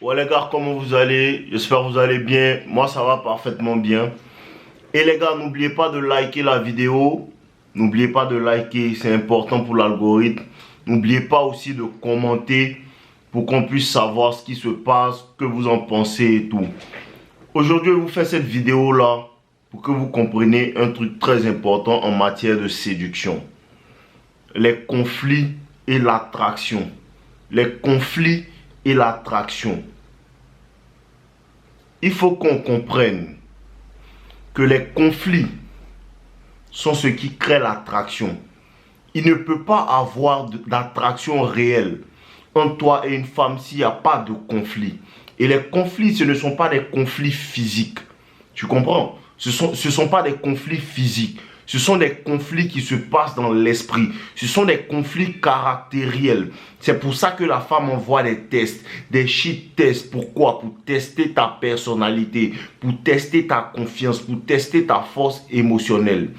Ouais les gars, comment vous allez? J'espère que vous allez bien. Moi ça va parfaitement bien. Et les gars, n'oubliez pas de liker la vidéo. N'oubliez pas de liker, c'est important pour l'algorithme. N'oubliez pas aussi de commenter pour qu'on puisse savoir ce qui se passe, ce que vous en pensez et tout. Aujourd'hui, je vous fais cette vidéo là pour que vous compreniez un truc très important en matière de séduction. Les conflits et l'attraction. Les conflits et l'attraction. Il faut qu'on comprenne que les conflits sont ce qui crée l'attraction. Il ne peut pas avoir d'attraction réelle entre toi et une femme s'il n'y a pas de conflit. Et les conflits, ce ne sont pas des conflits physiques. Tu comprends? Ce sont pas des conflits physiques. Ce sont des conflits qui se passent dans l'esprit. Ce sont des conflits caractériels. C'est pour ça que la femme envoie des tests, des shit tests. Pourquoi? Pour tester ta personnalité, pour tester ta confiance, pour tester ta force émotionnelle.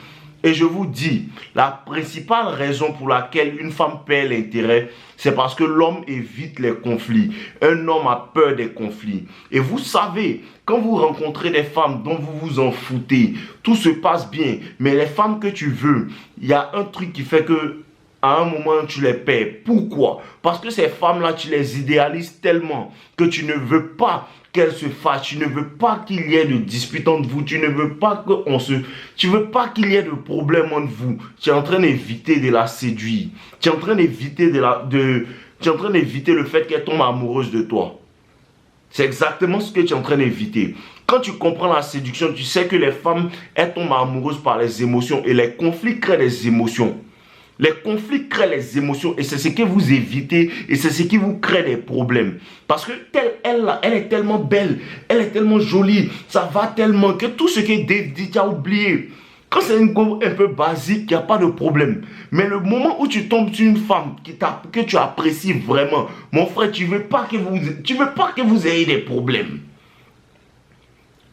Et je vous dis, la principale raison pour laquelle une femme perd l'intérêt, c'est parce que l'homme évite les conflits. Un homme a peur des conflits. Et vous savez, quand vous rencontrez des femmes dont vous vous en foutez, tout se passe bien. Mais les femmes que tu veux, il y a un truc qui fait que à un moment, tu les perds. Pourquoi? Parce que ces femmes-là, tu les idéalises tellement que tu ne veux pas qu'elles se fâchent. Tu ne veux pas qu'il y ait de disputes entre vous. Tu ne veux pas Tu veux pas qu'il y ait de problème entre vous. Tu es en train d'éviter de la séduire. Tu es en train d'éviter tu es en train d'éviter le fait qu'elle tombe amoureuse de toi. C'est exactement ce que tu es en train d'éviter. Quand tu comprends la séduction, tu sais que les femmes, elles tombent amoureuses par les émotions et les conflits créent des émotions. Les conflits créent les émotions et c'est ce que vous évitez et c'est ce qui vous crée des problèmes. Parce que elle est tellement belle, elle est tellement jolie, ça va tellement que tout ce que Dave dit, tu as oublié. Quand c'est une go un peu basique, il n'y a pas de problème. Mais le moment où tu tombes sur une femme que tu apprécies vraiment, mon frère, tu ne veux pas que vous ayez des problèmes.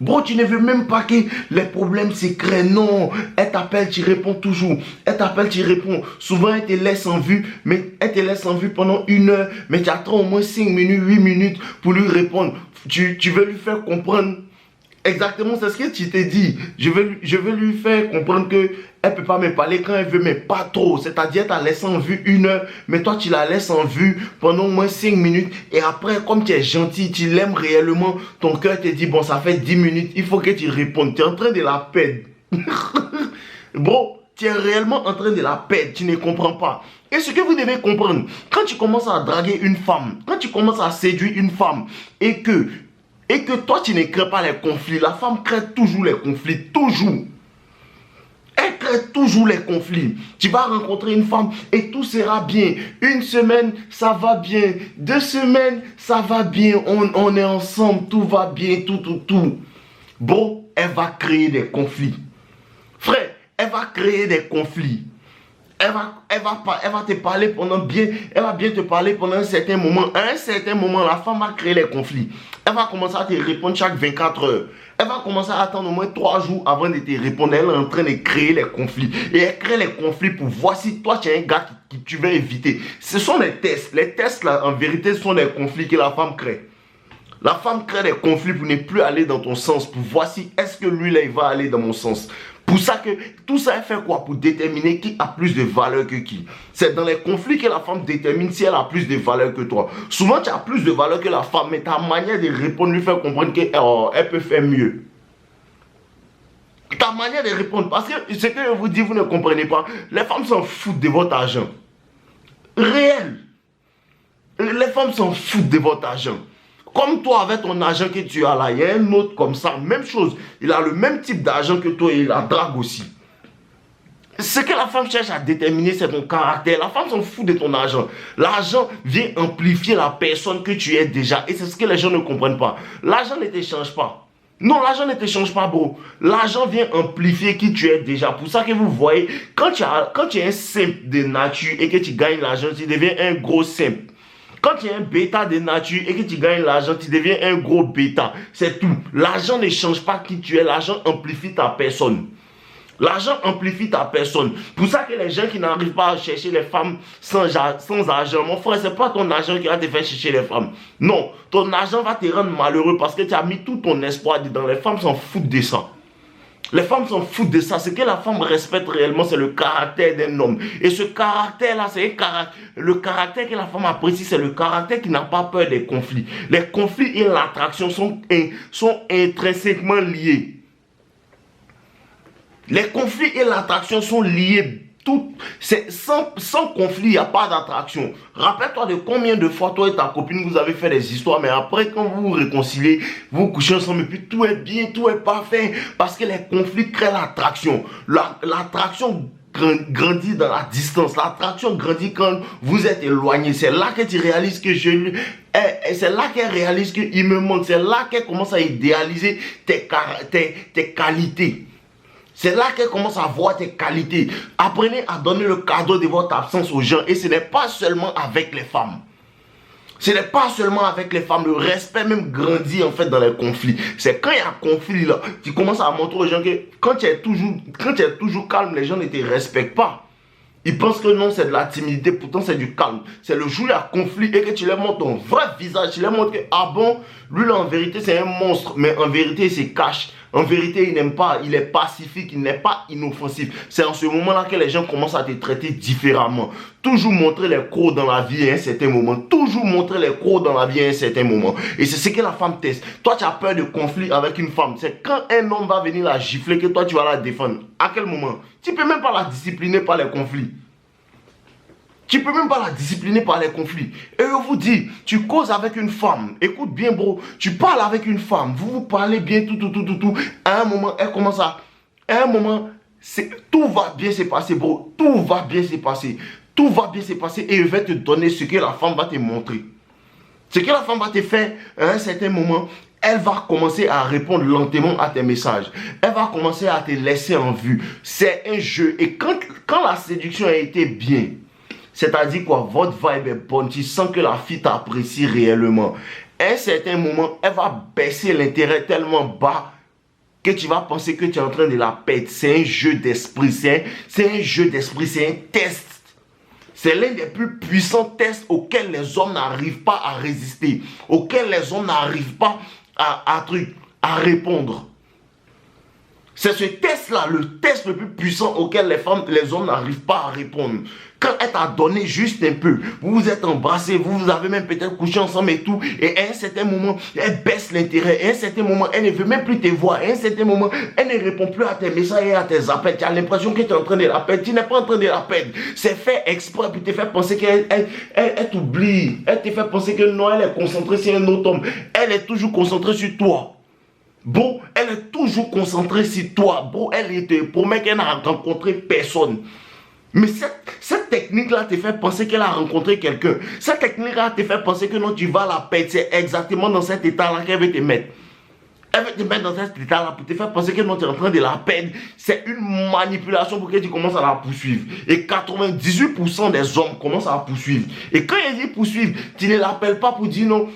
Bro, tu ne veux même pas que les problèmes se créent. Non, elle t'appelle, tu réponds toujours. Elle t'appelle, tu réponds. Souvent, elle te laisse en vue, mais elle te laisse en vue pendant 1 heure. Mais tu attends au moins 5 minutes, 8 minutes pour lui répondre. Tu veux lui faire comprendre. Exactement, c'est ce que tu t'es dit. Je veux lui faire comprendre que elle peut pas me parler quand elle veut, mais pas trop. C'est-à-dire, tu la laissé en vue 1 heure, mais toi, tu la laisses en vue pendant au moins 5 minutes. Et après, comme tu es gentil, tu l'aimes réellement, ton cœur te dit, bon, ça fait 10 minutes, il faut que tu répondes. Tu es en train de la perdre. Bro, tu es réellement en train de la perdre, tu ne comprends pas. Et ce que vous devez comprendre, quand tu commences à draguer une femme, quand tu commences à séduire une femme, et que toi, tu ne crées pas les conflits. La femme crée toujours les conflits. Toujours. Elle crée toujours les conflits. Tu vas rencontrer une femme et tout sera bien. 1 semaine, ça va bien. 2 semaines, ça va bien. On est ensemble, tout va bien, tout. Bon, elle va créer des conflits. Frère, elle va créer des conflits. Elle va te parler elle va bien te parler pendant un certain moment. À un certain moment, la femme va créer les conflits. Elle va commencer à te répondre chaque 24 heures. Elle va commencer à attendre au moins 3 jours avant de te répondre. Elle est en train de créer les conflits. Et elle crée les conflits pour voir si toi, tu es un gars qui tu veux éviter. Ce sont les tests. Les tests, là, en vérité, ce sont des conflits que la femme crée. La femme crée des conflits pour ne plus aller dans ton sens. Pour voir si est-ce que lui, là, il va aller dans mon sens. Pour ça que tout ça elle fait quoi? Pour déterminer qui a plus de valeur que qui. C'est dans les conflits que la femme détermine si elle a plus de valeur que toi. Souvent tu as plus de valeur que la femme, mais ta manière de répondre lui fait comprendre qu'elle peut faire mieux. Ta manière de répondre, parce que ce que je vous dis, vous ne comprenez pas. Les femmes s'en foutent de votre argent. Réel. Les femmes s'en foutent de votre argent. Comme toi, avec ton argent que tu as là, il y a un autre comme ça, même chose. Il a le même type d'argent que toi et il la drague aussi. Ce que la femme cherche à déterminer, c'est ton caractère. La femme s'en fout de ton argent. L'argent vient amplifier la personne que tu es déjà. Et c'est ce que les gens ne comprennent pas. L'argent ne t'échange pas. Non, l'argent ne t'échange pas, bro. L'argent vient amplifier qui tu es déjà. Pour ça que vous voyez, quand tu es un simple de nature et que tu gagnes l'argent, tu deviens un gros simple. Quand tu es un bêta de nature et que tu gagnes l'argent, tu deviens un gros bêta. C'est tout. L'argent ne change pas qui tu es. L'argent amplifie ta personne. L'argent amplifie ta personne. Pour ça que les gens qui n'arrivent pas à chercher les femmes sans argent, mon frère, c'est pas ton argent qui va te faire chercher les femmes. Non, ton argent va te rendre malheureux parce que tu as mis tout ton espoir dedans. Les femmes s'en foutent de ça. Les femmes s'en foutent de ça. Ce que la femme respecte réellement, c'est le caractère d'un homme. Et ce caractère-là, c'est le caractère que la femme apprécie, c'est le caractère qui n'a pas peur des conflits. Les conflits et l'attraction sont intrinsèquement liés. Les conflits et l'attraction sont liés. Sans conflit, il n'y a pas d'attraction. Rappelle-toi de combien de fois toi et ta copine vous avez fait des histoires, mais après quand vous vous réconciliez, vous couchez ensemble et puis tout est bien, tout est parfait. Parce que les conflits créent l'attraction. L'attraction grandit dans la distance. L'attraction grandit quand vous êtes éloigné. C'est là que tu réalises que c'est là qu'elle réalise qu'il me manque. C'est là qu'elle commence à idéaliser tes qualités. C'est là qu'elle commence à voir tes qualités. Apprenez à donner le cadeau de votre absence aux gens. Et ce n'est pas seulement avec les femmes. Ce n'est pas seulement avec les femmes. Le respect même grandit en fait dans les conflits. C'est quand il y a conflit là, tu commences à montrer aux gens que quand tu es toujours calme, les gens ne te respectent pas. Ils pensent que non, c'est de la timidité, pourtant c'est du calme. C'est le jour où il y a conflit et que tu leur montres ton vrai visage. Tu leur montres que, ah bon, lui là en vérité c'est un monstre, mais en vérité il se cache. En vérité il n'aime pas, il est pacifique, il n'est pas inoffensif. C'est en ce moment-là que les gens commencent à te traiter différemment. Toujours montrer les crocs dans la vie à un certain moment. Toujours montrer les crocs dans la vie à un certain moment. Et c'est ce que la femme teste. Toi tu as peur de conflit avec une femme. C'est quand un homme va venir la gifler que toi tu vas la défendre. À quel moment? Tu ne peux même pas la discipliner par les conflits. Tu ne peux même pas la discipliner par les conflits. Et je vous dis, tu causes avec une femme. Écoute bien, bro. Tu parles avec une femme. Vous parlez bien, tout. À un moment, elle commence à... À un moment, tout va bien se passer, bro. Tout va bien se passer. Tout va bien se passer. Et je vais te donner ce que la femme va te montrer. Ce que la femme va te faire à un certain moment, elle va commencer à répondre lentement à tes messages. Elle va commencer à te laisser en vue. C'est un jeu. Et quand la séduction a été bien... C'est-à-dire quoi, votre vibe est bonne, tu sens que la fille t'apprécie réellement. À un certain moment, elle va baisser l'intérêt tellement bas que tu vas penser que tu es en train de la perdre. C'est un jeu d'esprit, c'est un jeu d'esprit, c'est un test. C'est l'un des plus puissants tests auxquels les hommes n'arrivent pas à résister, auxquels les hommes n'arrivent pas à répondre. C'est ce test-là, le test le plus puissant auquel les hommes n'arrivent pas à répondre. Quand elle t'a donné juste un peu, vous vous êtes embrassés, vous avez même peut-être couché ensemble et tout, et à un certain moment, elle baisse l'intérêt, à un certain moment, elle ne veut même plus te voir, à un certain moment, elle ne répond plus à tes messages et à tes appels, tu as l'impression que tu es en train de la perdre, tu n'es pas en train de la perdre, c'est fait exprès pour te faire penser qu'elle t'oublie, elle te fait penser que non, elle est concentrée sur un autre homme, elle est toujours concentrée sur toi. Bon, elle est toujours concentrée sur toi. Bon, elle te promet qu'elle n'a rencontré personne. Mais cette technique-là te fait penser qu'elle a rencontré quelqu'un. Cette technique-là te fait penser que non, tu vas la perdre. C'est exactement dans cet état-là qu'elle veut te mettre. Elle veut te mettre dans cet état-là pour te faire penser que non, tu es en train de la perdre. C'est une manipulation pour que tu commences à la poursuivre. Et 98% des hommes commencent à la poursuivre. Et quand ils disent poursuivre, tu ne l'appelles pas pour dire non.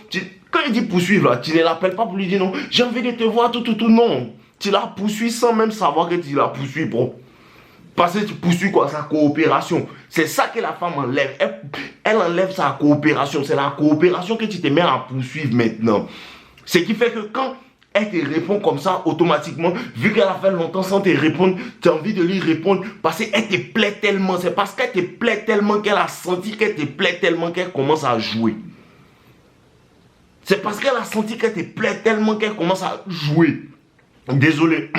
Quand il dit poursuivre, là, tu ne l'appelles pas pour lui dire non. J'ai envie de te voir, tout, non. Tu la poursuis sans même savoir que tu la poursuis, bro. Parce que tu poursuis quoi? Sa coopération. C'est ça que la femme enlève. Elle enlève sa coopération. C'est la coopération que tu te mets à poursuivre maintenant. Ce qui fait que quand elle te répond comme ça, automatiquement, vu qu'elle a fait longtemps sans te répondre, tu as envie de lui répondre parce qu'elle te plaît tellement. C'est parce qu'elle te plaît tellement qu'elle a senti qu'elle te plaît tellement qu'elle commence à jouer. C'est parce qu'elle a senti qu'elle te plaît tellement qu'elle commence à jouer. Désolé.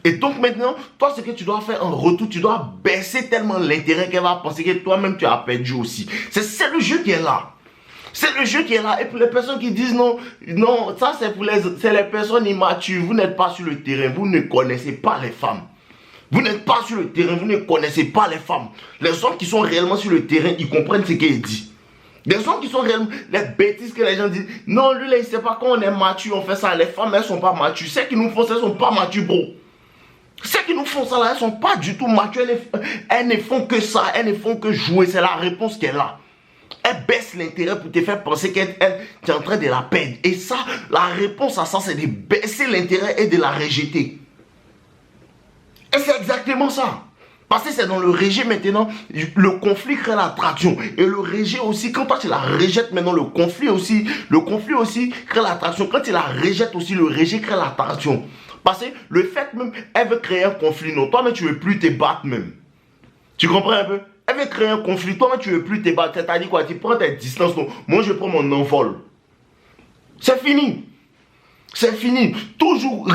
Et donc maintenant, toi, ce que tu dois faire en retour, tu dois baisser tellement l'intérêt qu'elle va penser que toi-même, tu as perdu aussi. C'est le jeu qui est là. C'est le jeu qui est là. Et pour les personnes qui disent non, non, ça c'est pour les personnes immatures. Vous n'êtes pas sur le terrain, vous ne connaissez pas les femmes. Vous n'êtes pas sur le terrain, vous ne connaissez pas les femmes. Les hommes qui sont réellement sur le terrain, ils comprennent ce qu'elle dit. Des hommes qui sont réellement, les bêtises que les gens disent, non, lui là, il ne sait pas quand on est mature, on fait ça. Les femmes, elles ne sont pas matures. Celles qui nous font ça, elles ne sont pas matures, bro. Celles qui nous font ça là, elles ne sont pas du tout matures. Elles ne font que ça, elles ne font que jouer. C'est la réponse qu'elle a. Elle baisse l'intérêt pour te faire penser qu'elle est en train de la perdre. Et ça, la réponse à ça, c'est de baisser l'intérêt et de la rejeter. Et c'est exactement ça. Parce que c'est dans le rejet maintenant, le conflit crée l'attraction. Et le rejet aussi, quand toi tu la rejettes maintenant, le conflit aussi crée l'attraction. Quand tu la rejettes aussi, le rejet crée l'attraction. Parce que le fait même, elle veut créer un conflit, non, toi mais tu ne veux plus te battre même. Tu comprends un peu? Elle veut créer un conflit, toi mais tu ne veux plus te battre. C'est-à-dire quoi? Tu prends tes distances, non. Moi je prends mon envol. C'est fini. C'est fini. Toujours,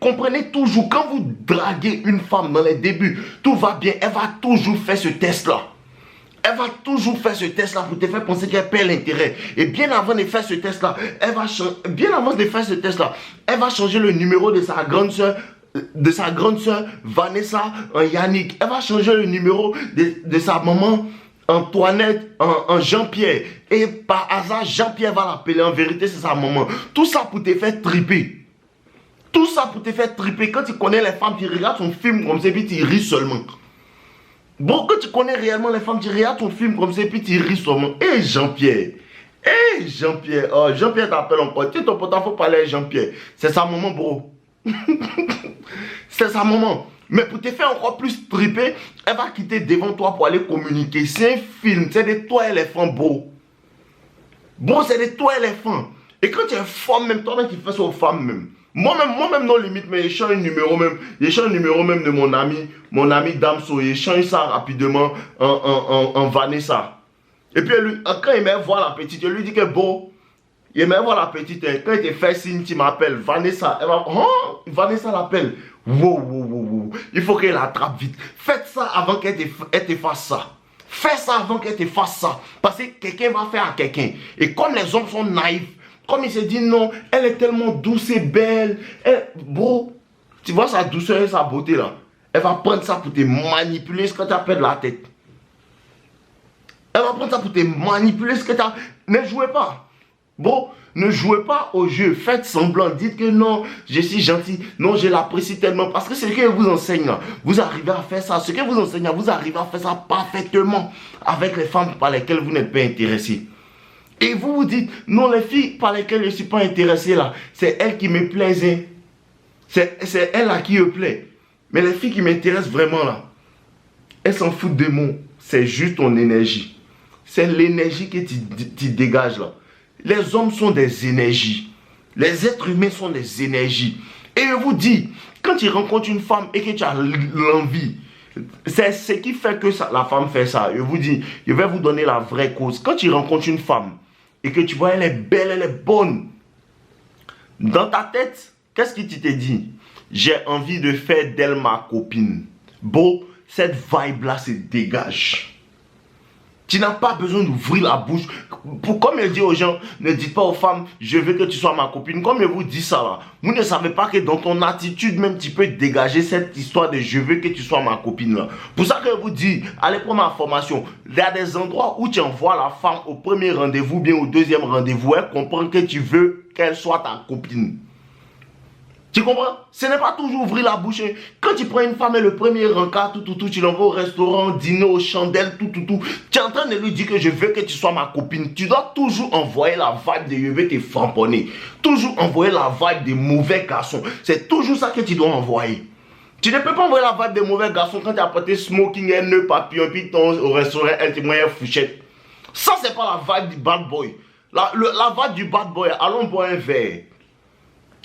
comprenez toujours, quand vous draguez une femme dans les débuts, tout va bien, elle va toujours faire ce test-là. Elle va toujours faire ce test-là pour te faire penser qu'elle perd l'intérêt. Et bien avant de faire ce test-là, elle va changer le numéro de sa grande soeur, Vanessa en Yannick. Elle va changer le numéro de sa maman Antoinette en Jean-Pierre. Et par hasard, Jean-Pierre va l'appeler. En vérité, c'est sa maman. Tout ça pour te faire triper. Tout ça pour te faire triper. Quand tu connais les femmes, tu regardes son film comme ça et puis tu ris seulement. Bon, quand tu connais réellement les femmes, tu regardes ton film comme ça et puis tu ris seulement. Hé Jean-Pierre. Hé Jean-Pierre. Oh, Jean-Pierre t'appelle encore. Tu ton pote, faut parler à Jean-Pierre. C'est sa maman, bro. C'est sa maman. Mais pour te faire encore plus triper, elle va quitter devant toi pour aller communiquer. C'est un film, c'est des toits éléphants, bro. Bon, c'est des toits éléphants. Et quand tu es femme, même toi-même, tu fais ça aux femmes même. Moi-même, non limite, mais je change un numéro même. Je change un numéro même de mon ami Damso. Je change ça rapidement en Vanessa. Et puis, quand il me voit la petite, je lui dis que bon, il me voit la petite. Quand il te fait signe, tu m'appelles Vanessa. Elle va, oh, Vanessa l'appelle. Wow. Il faut qu'elle l'attrape vite. Faites ça avant qu'elle te fasse ça. Fais ça avant qu'elle te fasse ça. Parce que quelqu'un va faire à quelqu'un. Et comme les hommes sont naïfs, comme il se dit non, elle est tellement douce et belle. Bro, tu vois sa douceur et sa beauté là. Elle va prendre ça pour te manipuler ce que tu as perdu la tête. Elle va prendre ça pour te manipuler ce que tu as. Ne jouez pas. Bro, ne jouez pas au jeu. Faites semblant. Dites que non, je suis gentil. Non, je l'apprécie tellement. Parce que ce que vous enseigne là, vous arrivez à faire ça. Ce que vous enseigne là, vous arrivez à faire ça parfaitement avec les femmes par lesquelles vous n'êtes pas intéressé. Et vous vous dites, non, les filles par lesquelles je ne suis pas intéressé là, c'est elles qui me plaisent. Hein. C'est elles là qui me plaît. Mais les filles qui m'intéressent vraiment là, elles s'en foutent de moi. C'est juste ton énergie. C'est l'énergie que tu dégages là. Les hommes sont des énergies. Les êtres humains sont des énergies. Et je vous dis, quand tu rencontres une femme et que tu as l'envie, c'est ce qui fait que la femme fait ça. Je vous dis, je vais vous donner la vraie cause. Quand tu rencontres une femme et que tu vois elle est belle, elle est bonne, dans ta tête, qu'est-ce que tu te dis? J'ai envie de faire d'elle ma copine. Bon, cette vibe-là se dégage. Tu n'as pas besoin d'ouvrir la bouche. Comme je dis aux gens, ne dites pas aux femmes, je veux que tu sois ma copine. Comme je vous dis ça là, vous ne savez pas que dans ton attitude même, tu peux dégager cette histoire de je veux que tu sois ma copine là. Pour ça que je vous dis, allez prendre ma formation. Il y a des endroits où tu envoies la femme au premier rendez-vous, bien au deuxième rendez-vous. Elle comprend que tu veux qu'elle soit ta copine. Tu comprends? Ce n'est pas toujours ouvrir la bouche. Quand tu prends une femme et le premier rencard, tu l'envoies au restaurant, dîner aux chandelles, tu es en train de lui dire que je veux que tu sois ma copine. Tu dois toujours envoyer la vibe de je veux te framponner. Toujours envoyer la vibe des mauvais garçons. C'est toujours ça que tu dois envoyer. Tu ne peux pas envoyer la vibe des mauvais garçons quand tu as apporté smoking, un nœud papillon, puis au restaurant, elle te moyen fouchette. Ça, c'est pas la vibe du bad boy. La vibe du bad boy, allons boire un verre.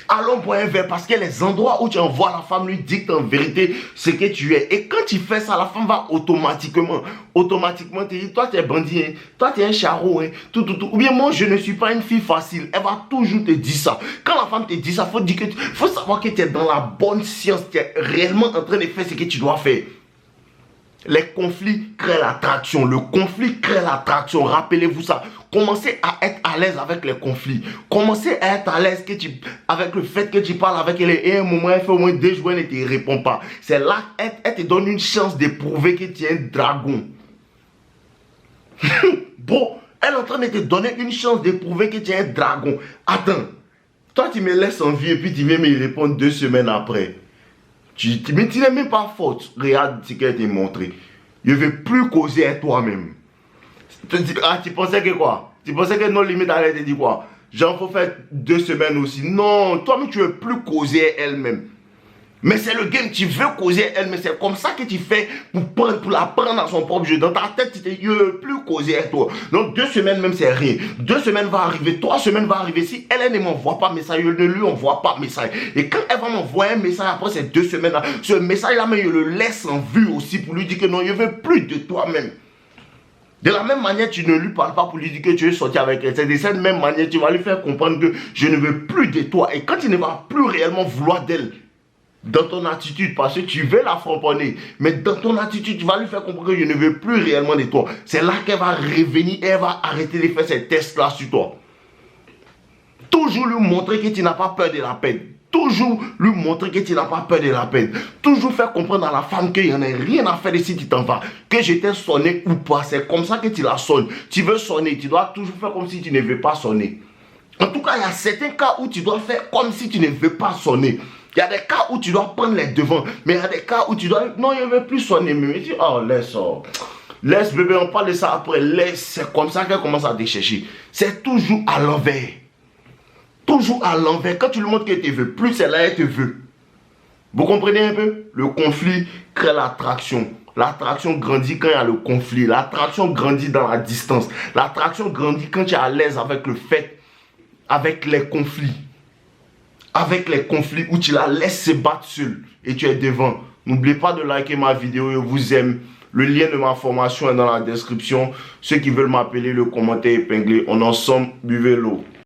Allons boire un verre parce que les endroits où tu envoies la femme lui dictent en vérité ce que tu es. Et quand tu fais ça, la femme va automatiquement te dire, toi tu es bandit, hein? Toi tu es un charreau, hein? Ou bien moi je ne suis pas une fille facile. Elle va toujours te dire ça. Quand la femme te dit ça, faut savoir que tu es dans la bonne science, tu es réellement en train de faire ce que tu dois faire. Les conflits créent l'attraction. Le conflit crée l'attraction. Rappelez-vous ça. Commencez à être à l'aise avec les conflits. Commencez à être à l'aise avec le fait que tu parles avec elle. Et à un moment, elle fait au moins 2 jours, elle ne te répond pas. C'est là qu'elle te donne une chance de prouver que tu es un dragon. Bon, elle est en train de te donner une chance de prouver que tu es un dragon. Attends. Toi, tu me laisses en vie et puis tu viens me répondre 2 semaines après. Mais tu n'es même pas faute. Regarde ce qu'elle t'a montré. Je ne veux plus causer avec toi-même. Ah, tu pensais que quoi? Tu pensais que non limite elle te dit quoi? Genre, faut faire 2 semaines aussi. Non, toi-même, tu ne veux plus causer elle-même. Mais c'est le game, tu veux causer elle, mais c'est comme ça que tu fais pour la prendre dans son propre jeu. Dans ta tête, tu te dis, je ne veux plus causer avec toi. Donc 2 semaines même, c'est rien. 2 semaines va arriver, 3 semaines va arriver. Si elle ne m'envoie pas message, je ne lui envoie pas message. Et quand elle va m'envoyer un message après ces 2 semaines-là, ce message-là, mais je le laisse en vue aussi pour lui dire que non, je ne veux plus de toi-même. De la même manière, tu ne lui parles pas pour lui dire que tu es sorti avec elle. C'est de cette même manière, tu vas lui faire comprendre que je ne veux plus de toi. Et quand il ne va plus réellement vouloir d'elle, dans ton attitude, parce que tu veux la framponner, mais dans ton attitude, tu vas lui faire comprendre que je ne veux plus réellement de toi. C'est là qu'elle va revenir et elle va arrêter de faire ces tests-là sur toi. Toujours lui montrer que tu n'as pas peur de la peine. Toujours lui montrer que tu n'as pas peur de la peine. Toujours faire comprendre à la femme qu'il n'y en a rien à faire de si tu t'en vas. Que je t'ai sonné ou pas. C'est comme ça que tu la sonnes. Tu veux sonner, tu dois toujours faire comme si tu ne veux pas sonner. En tout cas, il y a certains cas où tu dois faire comme si tu ne veux pas sonner. Il y a des cas où tu dois prendre les devants. Mais il y a des cas où tu dois... Non, je ne veux plus sonner. Mais tu dis, oh, laisse, oh. Laisse, bébé, on parle de ça après. Laisse, c'est comme ça qu'elle commence à te chercher. C'est toujours à l'envers. Toujours à l'envers. Quand tu lui montres qu'elle te veut, plus c'est là elle te veut. Vous comprenez un peu? Le conflit crée l'attraction. L'attraction grandit quand il y a le conflit. L'attraction grandit dans la distance. L'attraction grandit quand tu es à l'aise avec le fait, avec les conflits. Avec les conflits où tu la laisses se battre seule et tu es devant. N'oubliez pas de liker ma vidéo, je vous aime. Le lien de ma formation est dans la description. Ceux qui veulent m'appeler, le commentaire épinglé. On ensemble, buvez l'eau.